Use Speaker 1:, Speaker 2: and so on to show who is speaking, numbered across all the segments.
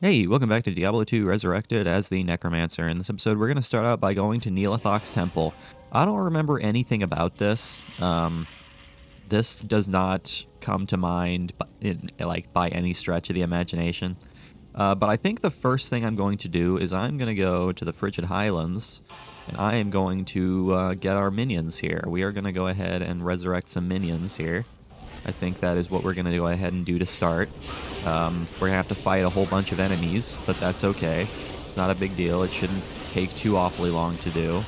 Speaker 1: Hey, welcome back to Diablo 2 Resurrected as the Necromancer. In this episode, we're going to start out by going to Neolithok's Temple. I don't remember anything about this. This does not come to mind by any stretch of the imagination. But I think the first thing I'm going to do is I'm going to go to the Frigid Highlands, and I am going to get our minions here. We are going to go ahead and resurrect some minions here. I think that is what we're going to go ahead and do to start. We're going to have to fight a whole bunch of enemies, but that's okay. It's not a big deal. It shouldn't take too awfully long to do.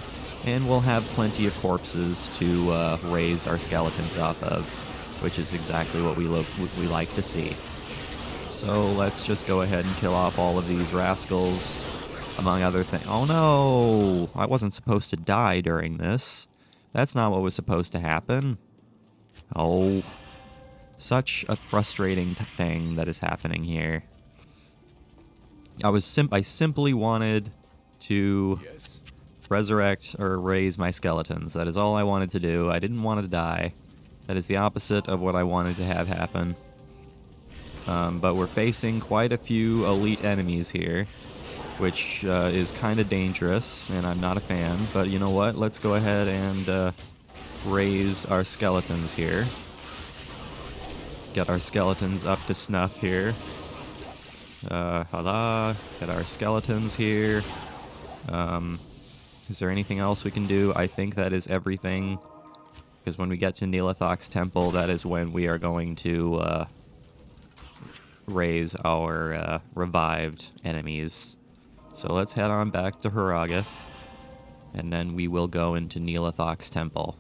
Speaker 1: And we'll have plenty of corpses to raise our skeletons off of, which is exactly what we like to see. So let's just go ahead and kill off all of these rascals, among other things. Oh no! I wasn't supposed to die during this. That's not what was supposed to happen. Oh. Such a frustrating thing that is happening here. I simply wanted to resurrect or raise my skeletons. That is all I wanted to do. I didn't want to die. That is the opposite of what I wanted to have happen. But we're facing quite a few elite enemies here, which is kind of dangerous, and I'm not a fan. But you know what? Let's go ahead and raise our skeletons here. Get our skeletons up to snuff here. Hala. Get our skeletons here. Is there anything else we can do? I think that is everything. Because when we get to Neolithok's Temple, that is when we are going to raise our revived enemies. So let's head on back to Haragath. And then we will go into Neolithok's Temple.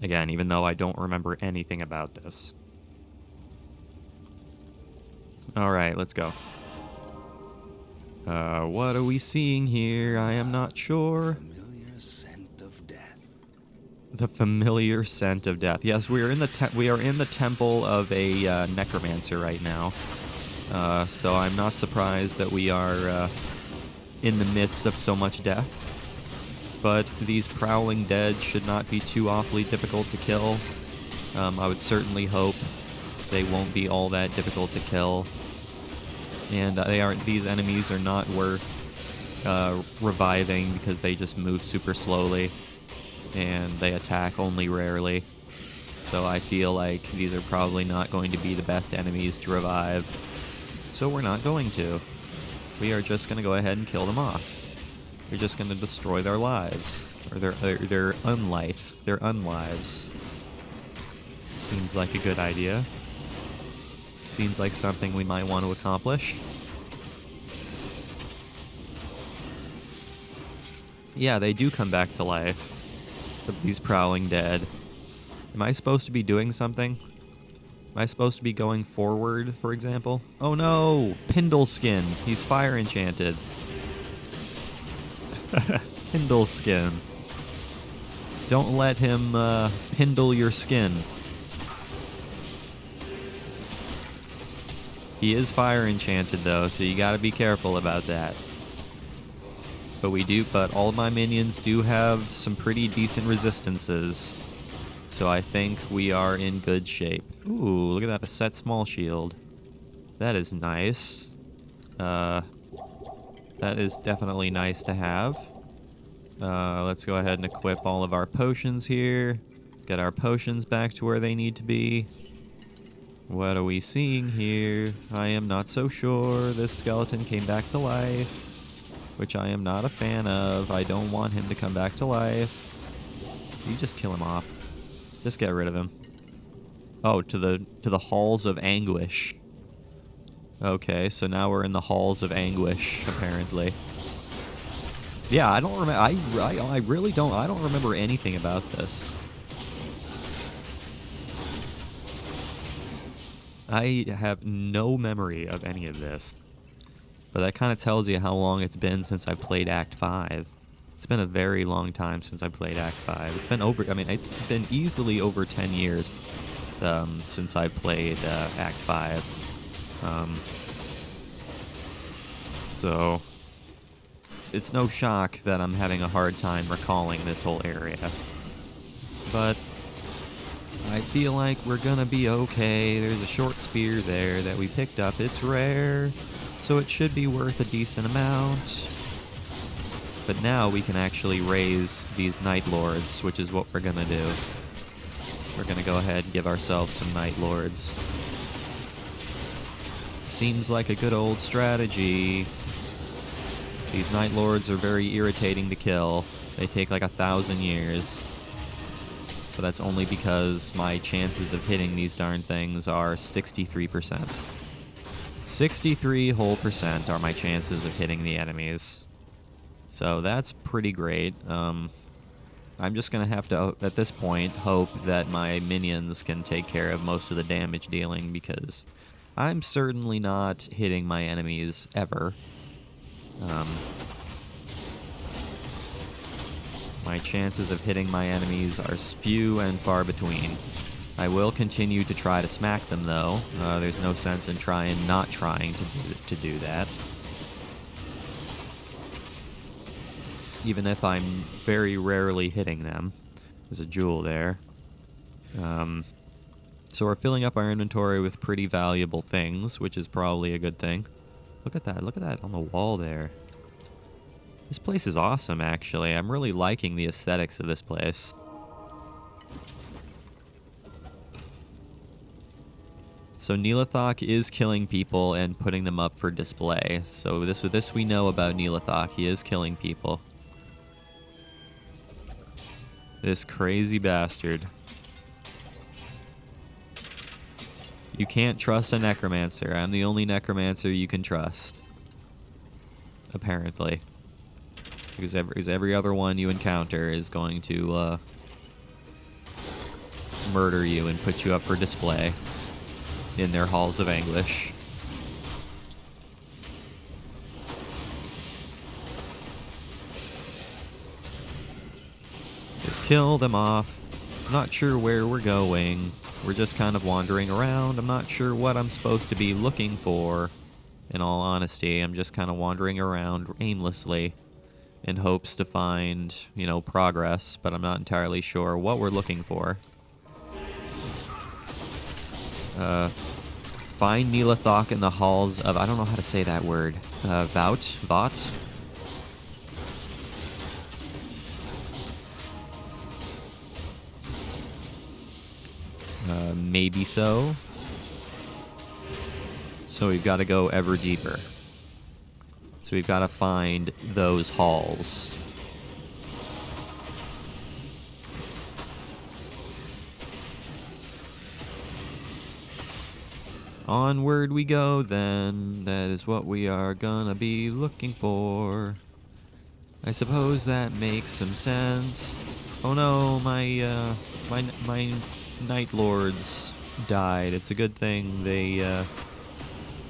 Speaker 1: Again, even though I don't remember anything about this. Alright, let's go. What are we seeing here? I am not sure.
Speaker 2: Familiar scent of death.
Speaker 1: The familiar scent of death. Yes, we are in the temple of a necromancer right now. So I'm not surprised that we are in the midst of so much death. But these prowling dead should not be too awfully difficult to kill. I would certainly hope they won't be all that difficult to kill. And these enemies are not worth reviving because they just move super slowly and they attack only rarely. So I feel like these are probably not going to be the best enemies to revive. So we're not going to. We are just going to go ahead and kill them off. We're just going to destroy their lives. Or their unlife. Their unlives. Seems like a good idea. Seems like something we might want to accomplish. Yeah, they do come back to life. These prowling dead. Am I supposed to be doing something? Am I supposed to be going forward, for example? Oh no! Pindle skin. He's fire enchanted. Pindle skin. Don't let him pindle your skin. He is fire enchanted though, so you gotta be careful about that. But all of my minions do have some pretty decent resistances. So I think we are in good shape. Ooh, look at that, a set small shield. That is nice. That is definitely nice to have. Let's go ahead and equip all of our potions here. Get our potions back to where they need to be. What are we seeing here? I am not so sure. This skeleton came back to life, which I am not a fan of. I don't want him to come back to life. You just kill him off. Just get rid of him. Oh, to the halls of anguish. Okay, so now we're in the halls of anguish, apparently. Yeah, I don't remember. I really don't. I don't remember anything about this. I have no memory of any of this. But that kind of tells you how long it's been since I played Act 5. It's been a very long time since I played Act 5. It's been it's been easily over 10 years since I played Act 5. So it's no shock that I'm having a hard time recalling this whole area. But I feel like we're gonna be okay. There's a short spear there that we picked up. It's rare, so it should be worth a decent amount. But now we can actually raise these Night Lords, which is what we're gonna do. We're gonna go ahead and give ourselves some Night Lords. Seems like a good old strategy. These Night Lords are very irritating to kill. They take like 1,000 years. But that's only because my chances of hitting these darn things are 63%. 63 whole percent are my chances of hitting the enemies. So that's pretty great. I'm just going to have to, at this point, hope that my minions can take care of most of the damage dealing, because I'm certainly not hitting my enemies ever. My chances of hitting my enemies are few and far between. I will continue to try to smack them, though. There's no sense in not trying to do that. Even if I'm very rarely hitting them. There's a jewel there. So we're filling up our inventory with pretty valuable things, which is probably a good thing. Look at that on the wall there. This place is awesome, actually. I'm really liking the aesthetics of this place. So Neelathok is killing people and putting them up for display. So this we know about Neelathok. He is killing people. This crazy bastard. You can't trust a necromancer. I'm the only necromancer you can trust. Apparently. Because every other one you encounter is going to murder you and put you up for display in their halls of anguish. Just kill them off. I'm not sure where we're going. We're just kind of wandering around. I'm not sure what I'm supposed to be looking for. In all honesty, I'm just kind of wandering around aimlessly in hopes to find, progress, but I'm not entirely sure what we're looking for. Find Neelathok in the halls of, I don't know how to say that word, Vought? Maybe so. So we've got to go ever deeper. So we've got to find those halls. Onward we go then. That is what we are gonna be looking for. I suppose that makes some sense. Oh no, my Night Lords died. It's a good thing they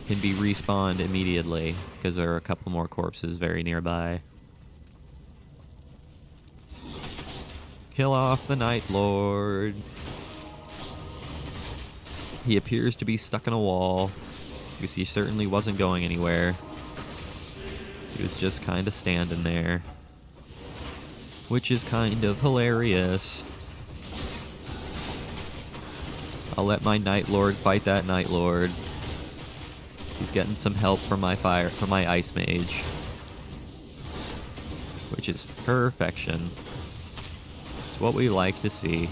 Speaker 1: can be respawned immediately, because there are a couple more corpses very nearby. Kill off the Night Lord. He appears to be stuck in a wall, because he certainly wasn't going anywhere. He was just kind of standing there, which is kind of hilarious. I'll let my Night Lord fight that Night Lord. He's getting some help from my Ice Mage, which is perfection. It's what we like to see.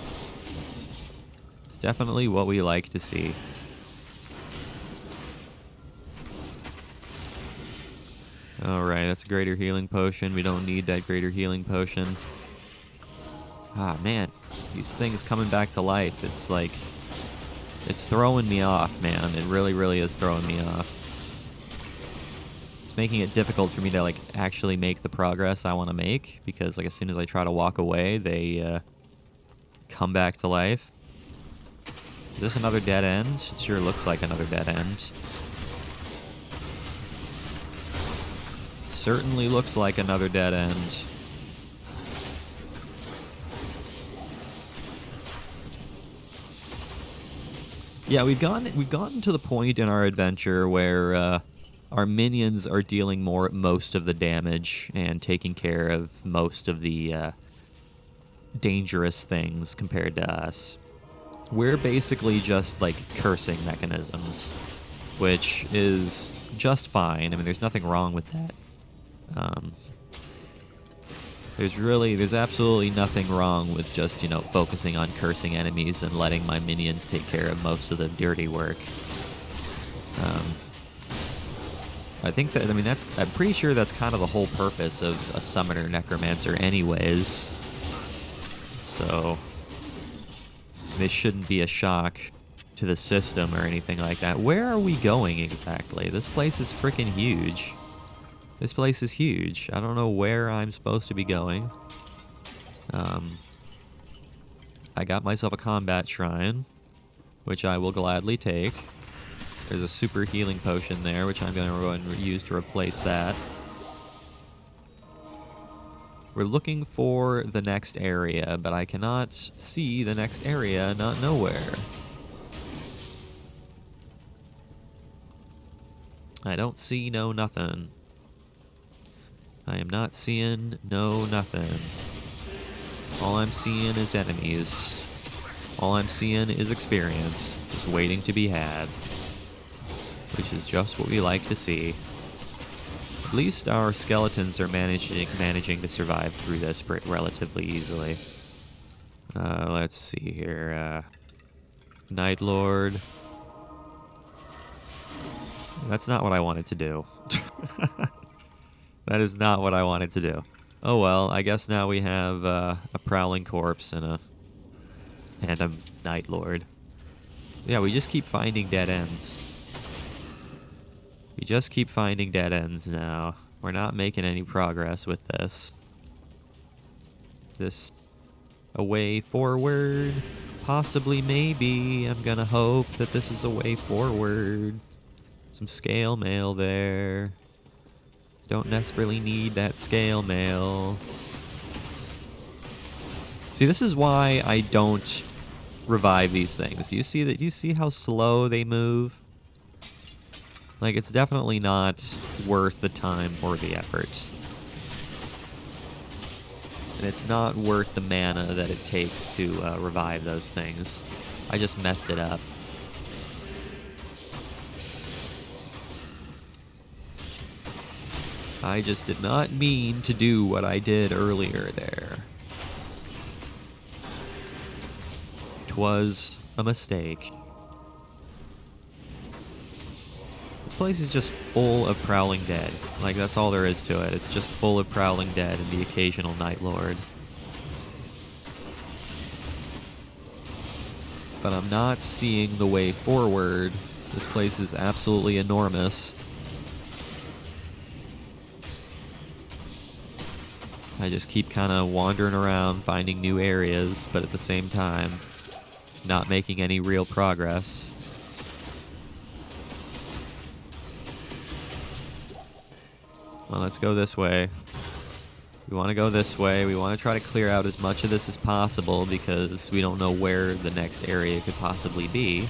Speaker 1: It's definitely what we like to see. Alright, that's a greater healing potion. We don't need that greater healing potion. Ah, man. These things coming back to life. It's like... it's throwing me off, man. It really, really is throwing me off. It's making it difficult for me to, actually make the progress I want to make, because, as soon as I try to walk away, they, come back to life. Is this another dead end? It sure looks like another dead end. Certainly looks like another dead end. Yeah, we've gotten to the point in our adventure where our minions are dealing most of the damage and taking care of most of the dangerous things compared to us. we're basically just like cursing mechanisms, which is just fine. I mean, there's nothing wrong with that. Um, there's absolutely nothing wrong with just, focusing on cursing enemies and letting my minions take care of most of the dirty work. I think that, I'm pretty sure that's kind of the whole purpose of a summoner necromancer anyways. So, this shouldn't be a shock to the system or anything like that. Where are we going exactly? This place is freaking huge. This place is huge. I don't know where I'm supposed to be going. I got myself a combat shrine, which I will gladly take. There's a super healing potion there, which I'm going to go and use to replace that. We're looking for the next area, but I cannot see the next area, not nowhere. I don't see no nothing. I am not seeing no nothing. All I'm seeing is enemies. All I'm seeing is experience, just waiting to be had. Which is just what we like to see. At least our skeletons are managing to survive through this relatively easily. Let's see here. Night Lord. That's not what I wanted to do. That is not what I wanted to do. Oh well, I guess now we have a prowling corpse and a Night Lord. Yeah, we just keep finding dead ends. We just keep finding dead ends now. We're not making any progress with this. This a way forward? Possibly, maybe. I'm gonna hope that this is a way forward. Some scale mail there. Don't necessarily need that scale mail. See, this is why I don't revive these things. Do you see that? Do you see how slow they move? Like, it's definitely not worth the time or the effort. And it's not worth the mana that it takes to revive those things. I just messed it up. I just did not mean to do what I did earlier there. 'Twas a mistake. This place is just full of prowling dead. Like, that's all there is to it. It's just full of prowling dead and the occasional Night Lord. But I'm not seeing the way forward. This place is absolutely enormous. I just keep kind of wandering around, finding new areas, but at the same time, not making any real progress. Well, let's go this way. We want to go this way. We want to try to clear out as much of this as possible because we don't know where the next area could possibly be.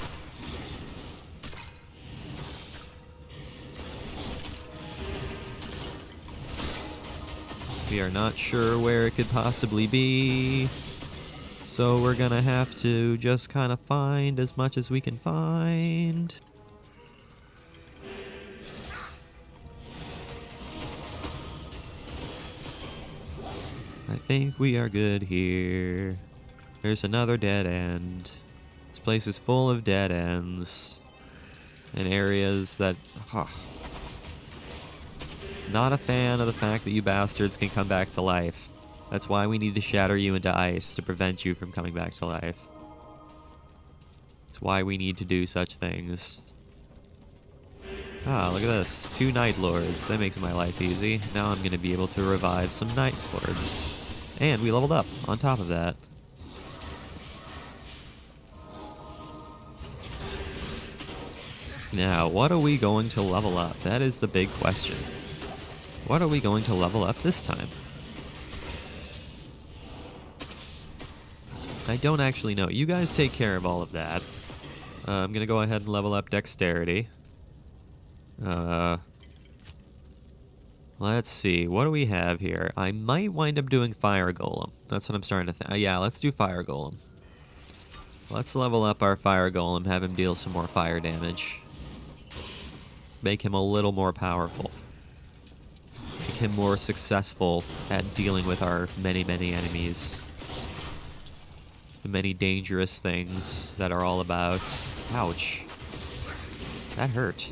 Speaker 1: We are not sure where it could possibly be, so we're gonna have to just kind of find as much as we can find. I think we are good here. There's another dead end. This place is full of dead ends and areas that... Not a fan of the fact that you bastards can come back to life. That's why we need to shatter you into ice to prevent you from coming back to life. That's why we need to do such things. Ah, look at this. 2 Night Lords. That makes my life easy. Now I'm going to be able to revive some Night Lords. And we leveled up on top of that. Now, what are we going to level up? That is the big question. What are we going to level up this time? I don't actually know. You guys take care of all of that. I'm going to go ahead and level up Dexterity. Let's see. What do we have here? I might wind up doing Fire Golem. That's what I'm starting to think. Yeah, let's do Fire Golem. Let's level up our fire golem, have him deal some more fire damage. Make him a little more powerful. Make him more successful at dealing with our many, many enemies. The many dangerous things that are all about. Ouch. That hurt.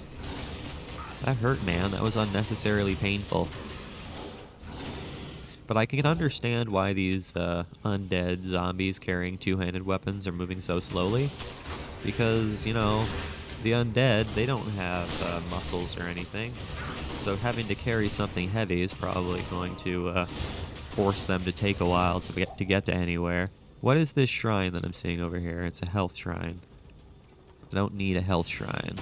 Speaker 1: That hurt, man. That was unnecessarily painful. But I can understand why these undead zombies carrying two-handed weapons are moving so slowly. Because, you know, the undead, they don't have muscles or anything. So having to carry something heavy is probably going to force them to take a while to get to anywhere. What is this shrine that I'm seeing over here? It's a health shrine. I don't need a health shrine.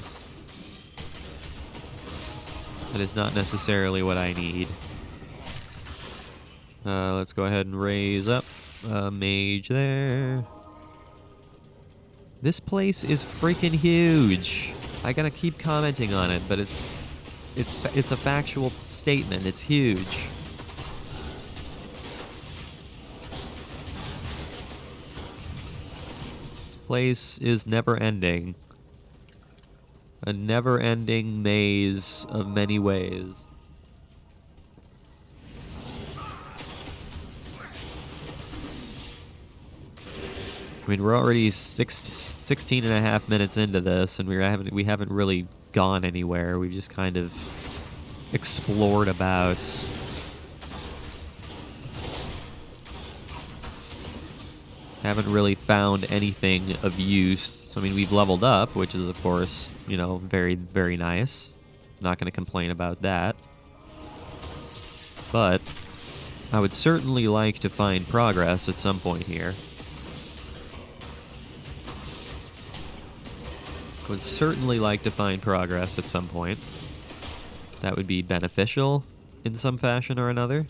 Speaker 1: That is not necessarily what I need. Let's go ahead and raise up a mage there. This place is freaking huge. I gotta keep commenting on it, but it's a factual statement. It's huge. This place is never ending. A never-ending maze of many ways. I mean, we're already 16 and a half minutes into this, and we haven't really gone anywhere. We've just kind of explored about. Haven't really found anything of use. I mean, we've leveled up, which is, of course, you know, very, very nice. Not going to complain about that. But I would certainly like to find progress at some point here. Would certainly like to find progress at some point. That would be beneficial in some fashion or another.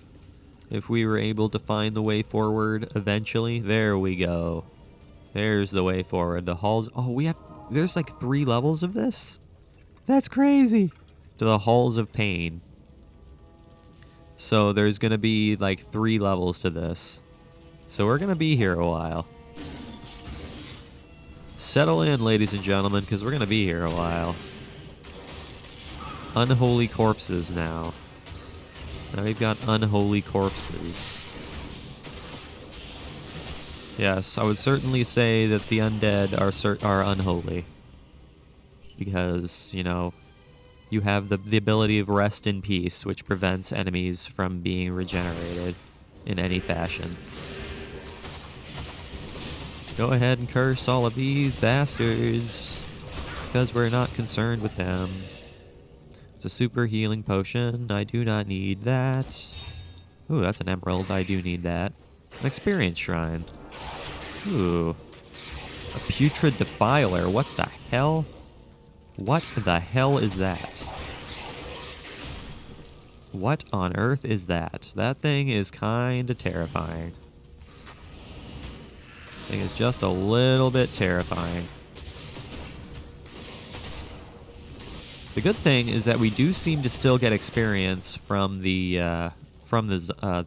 Speaker 1: If we were able to find the way forward eventually. There we go. There's the way forward. The halls. Oh, there's like 3 levels of this? That's crazy. To the halls of pain. So there's going to be like 3 levels to this. So we're going to be here a while. Settle in, ladies and gentlemen, because we're going to be here a while. Unholy corpses now. Now we've got unholy corpses. Yes, I would certainly say that the undead are unholy. Because, you know, you have the ability of rest in peace, which prevents enemies from being regenerated in any fashion. Go ahead and curse all of these bastards, because we're not concerned with them. It's a super healing potion. I do not need that. Ooh, that's an emerald. I do need that. An experience shrine. Ooh. A putrid defiler. What the hell? What the hell is that? What on earth is that? That thing is kinda terrifying. I think it's just a little bit terrifying. The good thing is that we do seem to still get experience from the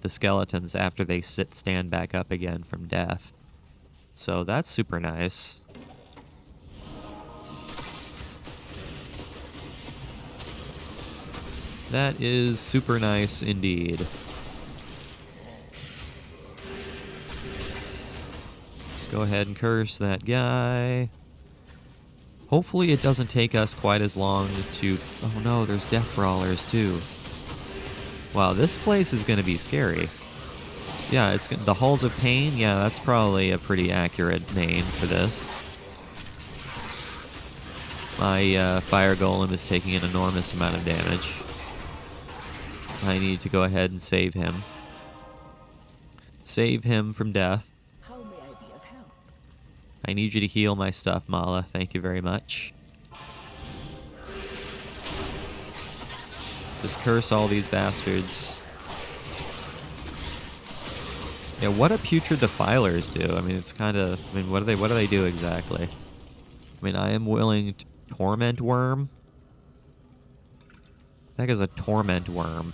Speaker 1: skeletons after they stand back up again from death. So that's super nice. That is super nice indeed. Go ahead and curse that guy. Hopefully it doesn't take us quite as long to... Oh no, there's death brawlers too. Wow, this place is going to be scary. Yeah, it's the Halls of Pain. Yeah, that's probably a pretty accurate name for this. My fire golem is taking an enormous amount of damage. I need to go ahead and save him. Save him from death. I need you to heal my stuff, Mala. Thank you very much. Just curse all these bastards. Yeah, what do putrid defilers do? I mean, it's kind of... I mean, what do they do exactly? I mean, I am willing to... Torment worm? What the heck is a torment worm?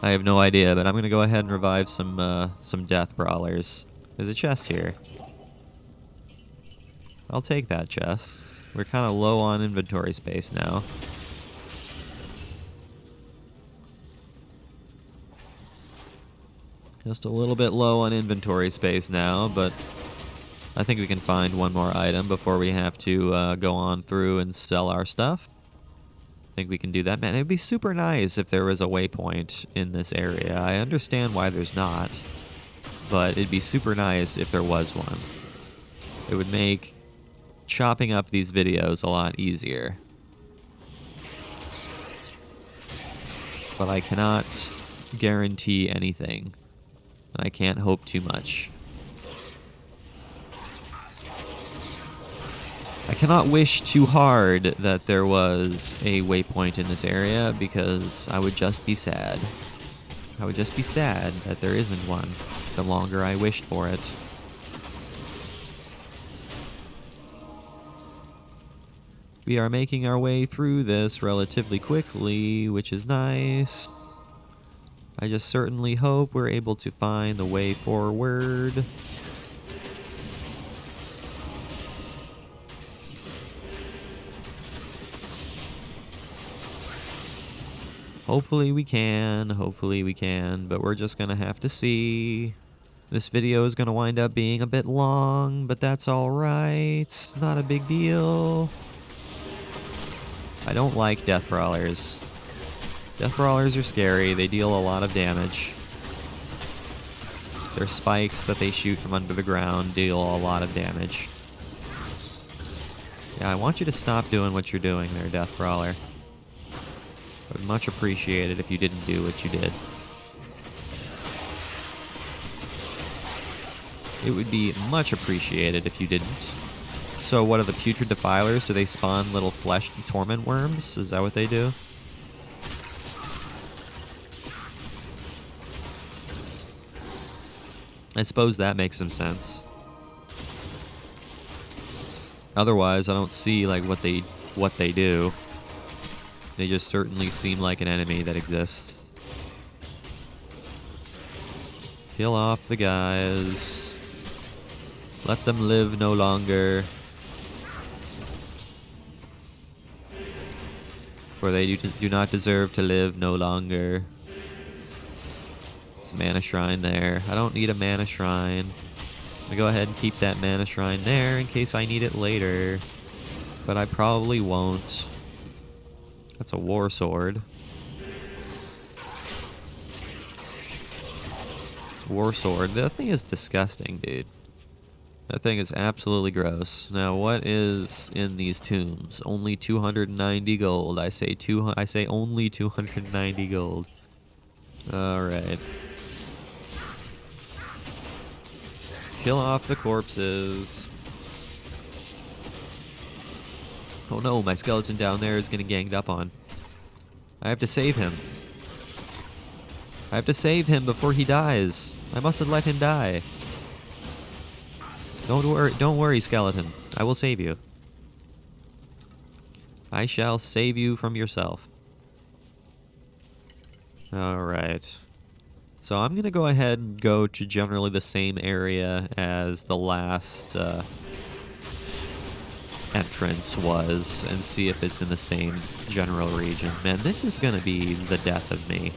Speaker 1: I have no idea, but I'm going to go ahead and revive some death brawlers. There's a chest here. I'll take that chest. We're kind of low on inventory space now. Just a little bit low on inventory space now, but I think we can find one more item before we have to go on through and sell our stuff. I think we can do that. Man, it'd be super nice if there was a waypoint in this area. I understand why there's not, but it'd be super nice if there was one. It would make chopping up these videos a lot easier. But I cannot guarantee anything. I can't hope too much. I cannot wish too hard that there was a waypoint in this area because I would just be sad. I would just be sad that there isn't one the longer I wished for it. We are making our way through this relatively quickly, which is nice. I just certainly hope we're able to find the way forward. Hopefully we can, but we're just gonna have to see. This video is gonna wind up being a bit long, but that's alright. Not a big deal. I don't like death brawlers. Death brawlers are scary. They deal a lot of damage. Their spikes that they shoot from under the ground deal a lot of damage. Yeah, I want you to stop doing what you're doing there, death brawler. I would much appreciate it if you didn't do what you did. It would be much appreciated if you didn't. So what are the putrid defilers? Do they spawn little flesh torment worms? Is that what they do? I suppose that makes some sense. Otherwise, I don't see like what they do. They just certainly seem like an enemy that exists. Kill off the guys. Let them live no longer. For they do not deserve to live no longer. There's a mana shrine there. I don't need a mana shrine. I'm gonna go ahead and keep that mana shrine there in case I need it later. But I probably won't. That's a war sword. War sword. That thing is disgusting, dude. That thing is absolutely gross. Now, what is in these tombs? Only 290 gold. I say only 290 gold. All right. Kill off the corpses. Oh no, my skeleton down there is getting ganged up on. I have to save him. I have to save him before he dies. I mustn't let him die. Don't worry, skeleton. I will save you. I shall save you from yourself. Alright. So I'm gonna go ahead and go to generally the same area as the last entrance was and see if it's in the same general region. Man, this is gonna be the death of me.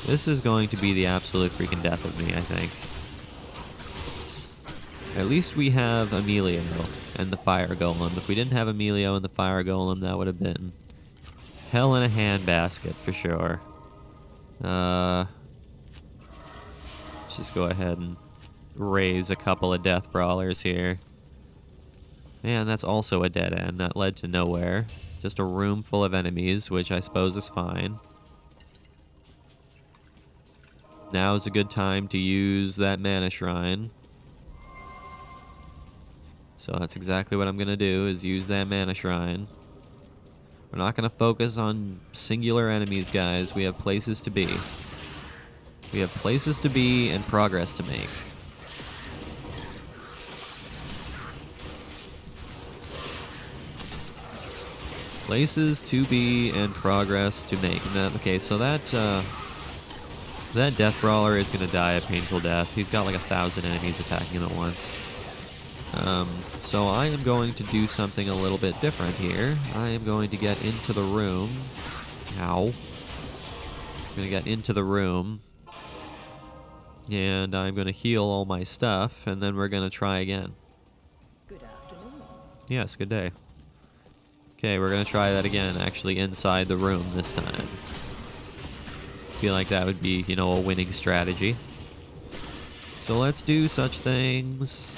Speaker 1: This is going to be the absolute freaking death of me, I think. At least we have Emilio and the fire golem. If we didn't have Emilio and the fire golem, that would have been hell in a handbasket for sure. Let's just go ahead and raise a couple of death brawlers here. Man, that's also a dead end. That led to nowhere. Just a room full of enemies, which I suppose is fine. Now is a good time to use that mana shrine. So that's exactly what I'm going to do, is use that mana shrine. We're not going to focus on singular enemies, guys. We have places to be. We have places to be and progress to make. Places to be and progress to make. Okay, so that death brawler is going to die a painful death. He's got like 1,000 enemies attacking him at once. So I am going to do something a little bit different here. I am going to get into the room. Ow. I'm going to get into the room. And I'm going to heal all my stuff, and then we're going to try again.
Speaker 3: Good afternoon.
Speaker 1: Yes, good day. Okay, we're going to try that again, actually inside the room this time. Feel like that would be, a winning strategy. So let's do such things.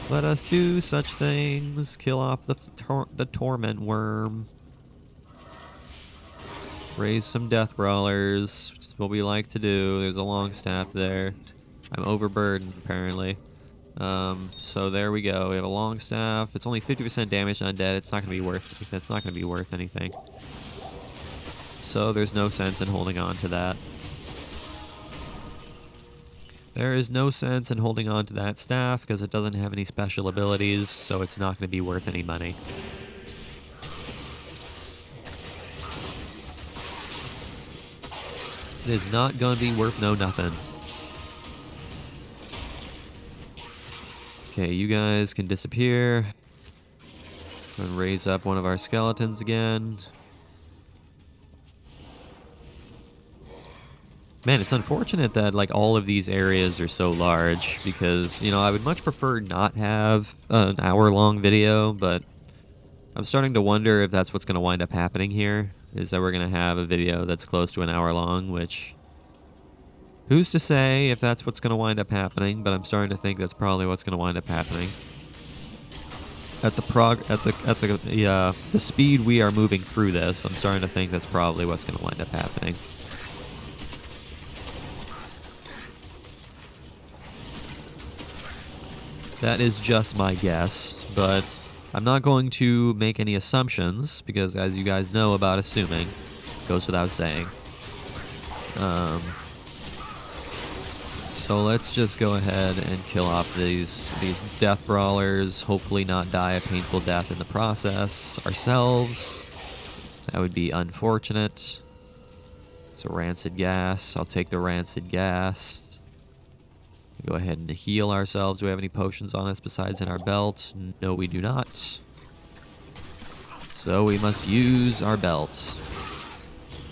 Speaker 1: Let us do such things. Kill off the torment worm. Raise some death brawlers, which is what we like to do. There's a long staff there. I'm overburdened, apparently. So there we go. We have a long staff. It's only 50% damage undead. It's not gonna be worth. It's not gonna be worth anything. So there's no sense in holding on to that. There is no sense in holding on to that staff because it doesn't have any special abilities, so it's not going to be worth any money. It is not going to be worth nothing. Okay, you guys can disappear. And raise up one of our skeletons again. Man, it's unfortunate that all of these areas are so large because, I would much prefer not have an hour-long video, but I'm starting to wonder if that's what's going to wind up happening here, is that we're going to have a video that's close to an hour long, which who's to say if that's what's going to wind up happening, but I'm starting to think that's probably what's going to wind up happening. At the speed we are moving through this, I'm starting to think that's probably what's going to wind up happening. That is just my guess, but I'm not going to make any assumptions because, as you guys know about assuming, goes without saying. So let's just go ahead and kill off these death brawlers. Hopefully, not die a painful death in the process ourselves. That would be unfortunate. So rancid gas. I'll take the rancid gas. Go ahead and heal ourselves. Do we have any potions on us besides in our belt? No, we do not. So we must use our belt,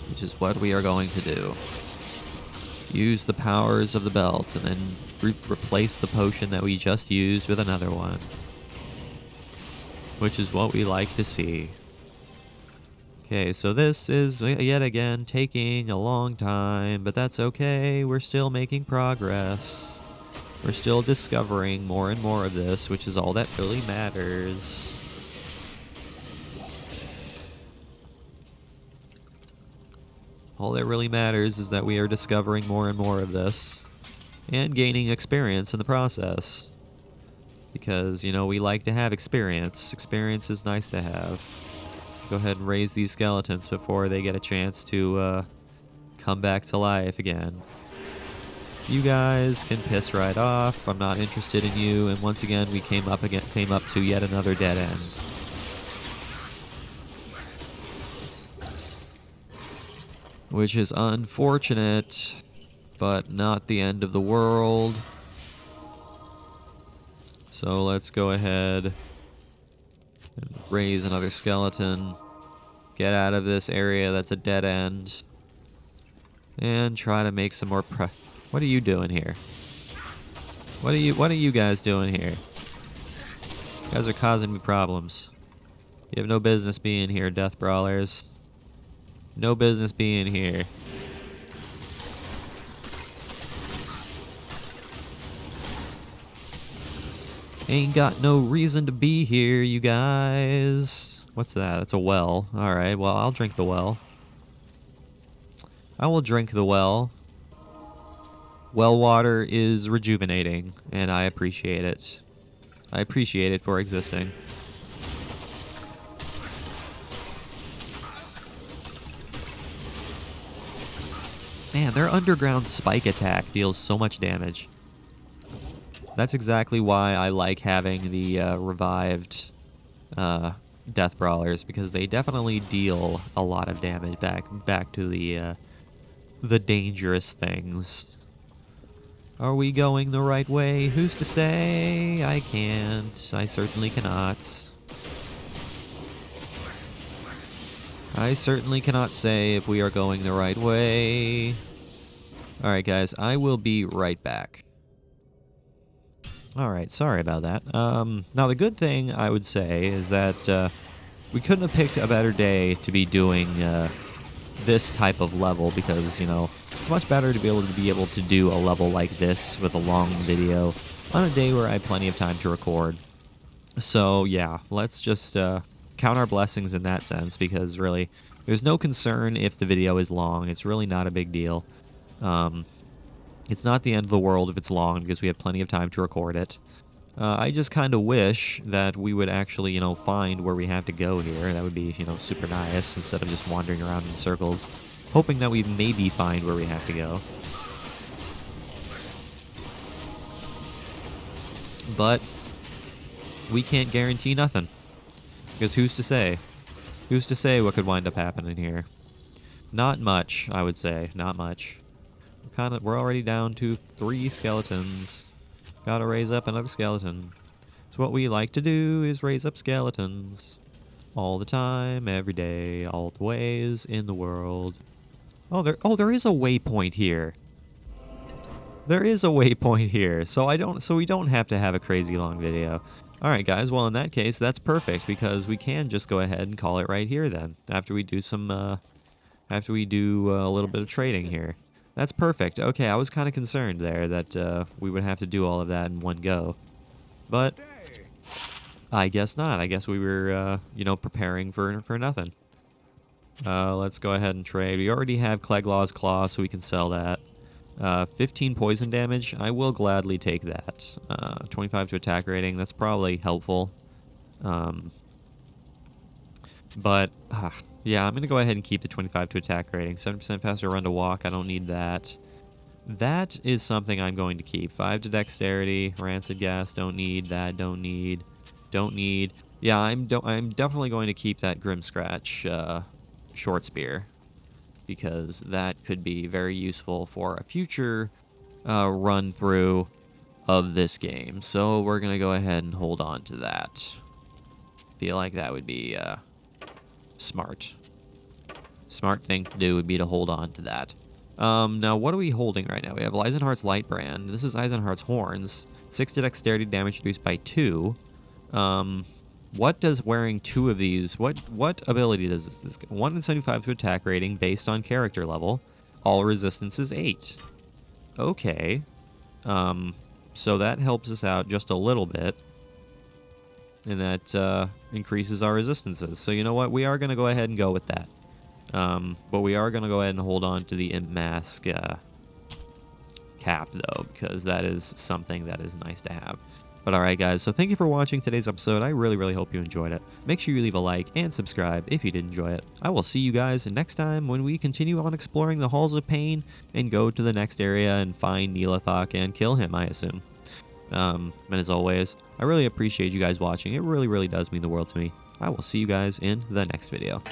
Speaker 1: which is what we are going to do. Use the powers of the belt and then replace the potion that we just used with another one, which is what we like to see. Okay, so this is yet again taking a long time, but that's okay. We're still making progress. We're still discovering more and more of this, which is all that really matters. All that really matters is that we are discovering more and more of this and gaining experience in the process. Because, we like to have experience. Experience is nice to have. Go ahead and raise these skeletons before they get a chance to come back to life again. You guys can piss right off. I'm not interested in you. And once again, we came up to yet another dead end. Which is unfortunate, but not the end of the world. So let's go ahead and raise another skeleton. Get out of this area that's a dead end. And try to make some more What are you doing here? What are you guys doing here? You guys are causing me problems. You have no business being here, death brawlers. No business being here. Ain't got no reason to be here, you guys. What's that? That's a well. Alright, well, I'll drink the well. I will drink the well. Well water is rejuvenating, and I appreciate it. I appreciate it for existing. Man, their underground spike attack deals so much damage. That's exactly why I like having the revived death brawlers, because they definitely deal a lot of damage back to the dangerous things. Are we going the right way? Who's to say? I can't. I certainly cannot. I certainly cannot say if we are going the right way. Alright, guys, I will be right back. Alright, sorry about that. Now, the good thing, I would say, is that we couldn't have picked a better day to be doing this type of level because, you know, it's much better to be able to do a level like this with a long video on a day where I had plenty of time to record. So, yeah, let's just count our blessings in that sense because, really, there's no concern if the video is long. It's really not a big deal. It's not the end of the world if it's long because we have plenty of time to record it. I just kind of wish that we would actually, you know, find where we have to go here. That would be, you know, super nice instead of just wandering around in circles, hoping that we maybe find where we have to go. But we can't guarantee nothing. Because who's to say? Who's to say what could wind up happening here? Not much, I would say. Not much. We're already down to 3 skeletons. Gotta raise up another skeleton. So what we like to do is raise up skeletons. All the time, every day, all the ways in the world. Oh, there is a waypoint here. There is a waypoint here. So we don't have to have a crazy long video. Alright guys, well in that case, that's perfect because we can just go ahead and call it right here then. After we do some, after we do a little bit of trading here. That's perfect. Okay, I was kind of concerned there that we would have to do all of that in one go. But I guess not. I guess we were, you know, preparing for nothing. Let's go ahead and trade. We already have Cleglaw's Claw, so we can sell that. 15 poison damage. I will gladly take that. 25 to attack rating. That's probably helpful. But, yeah, I'm going to go ahead and keep the 25 to attack rating. 7% faster run to walk. I don't need that. That is something I'm going to keep. 5 to dexterity. Rancid gas. Don't need that. Don't need. Don't need. Yeah, I'm definitely going to keep that Grim Scratch short spear. Because that could be very useful for a future run through of this game. So we're going to go ahead and hold on to that. Feel like that would be smart. Smart thing to do would be to hold on to that. Now, what are we holding right now? We have Eisenhart's Light Brand. This is Eisenhart's Horns. 6 to dexterity, damage reduced by 2. What does wearing 2 of these, what ability does this? 1 in 75 to attack rating based on character level. All resistance is 8. Okay. So that helps us out just a little bit. And that increases our resistances. So you know what? We are going to go ahead and go with that. But we are going to go ahead and hold on to the Imp Mask cap, though, because that is something that is nice to have. But alright guys, so thank you for watching today's episode. I really, really hope you enjoyed it. Make sure you leave a like and subscribe if you did enjoy it. I will see you guys next time when we continue on exploring the Halls of Pain and go to the next area and find Neelathok and kill him, I assume. And as always, I really appreciate you guys watching. It really, really does mean the world to me. I will see you guys in the next video.